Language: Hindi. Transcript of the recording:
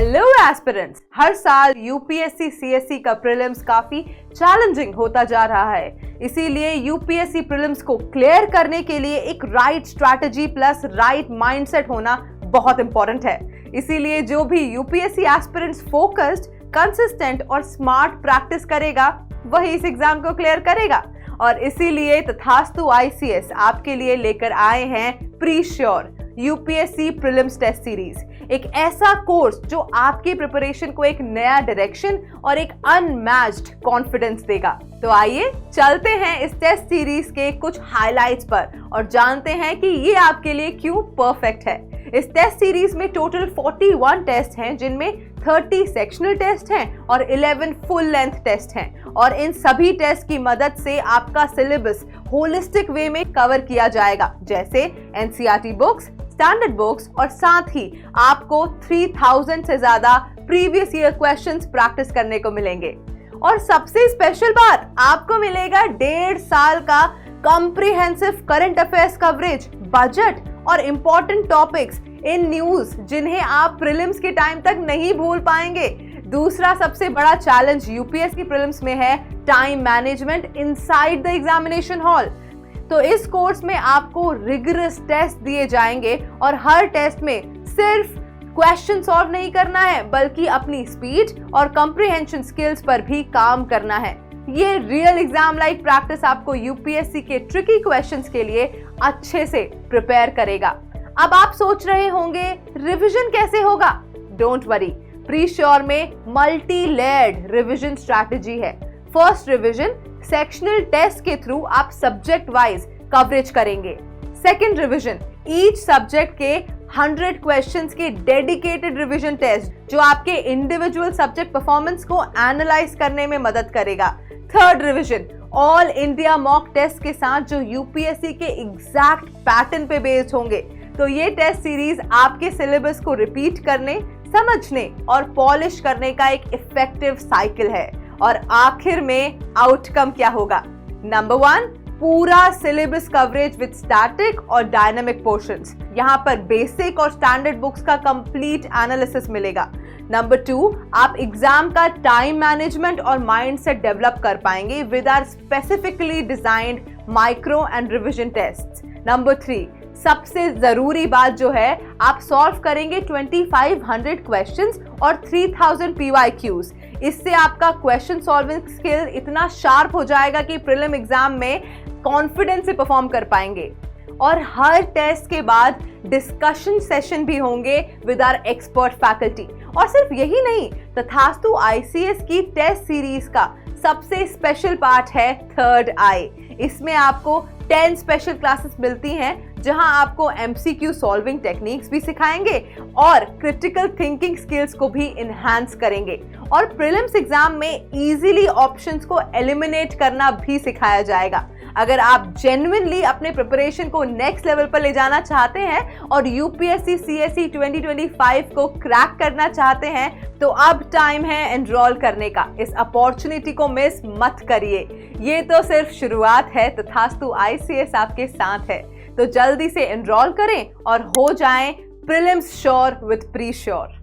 हेलो एस्पिरेंट्स, हर साल यूपीएससी सीएससी का प्रीलिम्स काफी चैलेंजिंग होता जा रहा है। इसीलिए यूपीएससी प्रीलिम्स को क्लियर करने के लिए एक right strategy plus right mindset होना बहुत इंपॉर्टेंट है। इसीलिए जो भी यूपीएससी एस्पिरेंट्स फोकस्ड, कंसिस्टेंट और स्मार्ट प्रैक्टिस करेगा वही इस एग्जाम को क्लियर करेगा। और इसीलिए तथास्तु आईसीएस आपके लिए लेकर आए हैं pre sure UPSC prelims test series, एक ऐसा कोर्स जो आपकी प्रिपरेशन को एक नया डायरेक्शन और एक अनमैच्ड कॉन्फिडेंस देगा। तो आइए चलते हैं इस टेस्ट सीरीज के कुछ हाइलाइट्स पर और जानते हैं कि ये आपके लिए क्यों परफेक्ट है। इस टेस्ट सीरीज में टोटल 41 टेस्ट हैं, जिनमें 30 सेक्शनल टेस्ट हैं और 11 फुल लेंथ टेस्ट हैं। और इन सभी टेस्ट की मदद से आपका सिलेबस होलिस्टिक वे में कवर किया जाएगा, जैसे एनसीईआरटी बुक्स, स्टैंडर्ड बुक्स और साथ ही आपको 3000 से ज्यादा प्रीवियस ईयर क्वेश्चंस प्रैक्टिस करने को मिलेंगे। और सबसे स्पेशल बात, आपको मिलेगा 1.5 साल का comprehensive current affairs coverage, budget और इंपॉर्टेंट टॉपिक्स इन न्यूज जिन्हें आप प्रीलिम्स के टाइम तक नहीं भूल पाएंगे। दूसरा सबसे बड़ा चैलेंज यूपीएससी प्रीलिम्स में है time management inside the examination hall. तो इस कोर्स में आपको रिगरस टेस्ट दिए जाएंगे और हर टेस्ट में सिर्फ क्वेश्चन सॉल्व नहीं करना है, बल्कि अपनी स्पीड और कॉम्प्रिहेंशन स्किल्स पर भी काम करना है। ये रियल एग्जाम लाइक प्रैक्टिस आपको यूपीएससी के ट्रिकी क्वेश्चंस के लिए अच्छे से प्रिपेयर करेगा। अब आप सोच रहे होंगे रिवीजन कैसे होगा? डोंट वरी, प्री श्योर में मल्टी लेयर्ड रिवीजन स्ट्रैटेजी है। फर्स्ट रिवीजन सेक्शनल टेस्ट के थ्रू आप सब्जेक्ट वाइज कवरेज करेंगे। सेकंड रिवीजन ईच सब्जेक्ट के 100 क्वेश्चंस के डेडिकेटेड रिवीजन टेस्ट जो आपके इंडिविजुअल सब्जेक्ट परफॉर्मेंस को एनालाइज करने में मदद करेगा। Third revision all India mock test के साथ जो यूपीएससी के एग्जैक्ट पैटर्न पे बेस्ड होंगे। तो ये टेस्ट सीरीज आपके सिलेबस को रिपीट करने, समझने और पॉलिश करने का एक इफेक्टिव साइकिल है। और आखिर में आउटकम क्या होगा? नंबर 1, पूरा सिलेबस कवरेज विद स्टैटिक और डायनामिक पोर्शंस। यहाँ पर बेसिक और स्टैंडर्ड बुक्स का कंप्लीट एनालिसिस मिलेगा। नंबर 2, आप एग्जाम का टाइम मैनेजमेंट और माइंडसेट डेवलप कर पाएंगे with our specifically designed micro and revision tests. Number 3, सबसे जरूरी बात जो है, आप सॉल्व करेंगे 2500 क्वेश्चंस और 3000 पीवाईक्यूज। इससे आपका क्वेश्चन सॉल्विंग स्किल इतना शार्प हो जाएगा कि प्रीलिम एग्जाम में कॉन्फिडेंस से परफॉर्म कर पाएंगे। और हर टेस्ट के बाद डिस्कशन सेशन भी होंगे विद आवर एक्सपर्ट फैकल्टी। और सिर्फ यही नहीं, तथास्तु आईसीएस की टेस्ट सीरीज का सबसे स्पेशल पार्ट है थर्ड आई। इसमें आपको 10 स्पेशल क्लासेस मिलती हैं, जहां आपको एमसीक्यू सॉल्विंग टेक्निक्स भी सिखाएंगे और क्रिटिकल थिंकिंग स्किल्स को भी इनहैंस करेंगे। और प्रीलिम्स एग्जाम में इजीली ऑप्शंस को एलिमिनेट करना भी सिखाया जाएगा। अगर आप जेन्युइनली अपने प्रिपरेशन को नेक्स्ट लेवल पर ले जाना चाहते हैं और यूपीएससी सीएससी 2025 को क्रैक करना चाहते हैं, तो अब टाइम है एनरोल करने का। इस अपॉर्चुनिटी को मिस मत करिए। ये तो सिर्फ शुरुआत है, तथास्तु आईसीएस आपके साथ है। तो जल्दी से एनरोल करें और हो जाएं prelims sure with pre sure.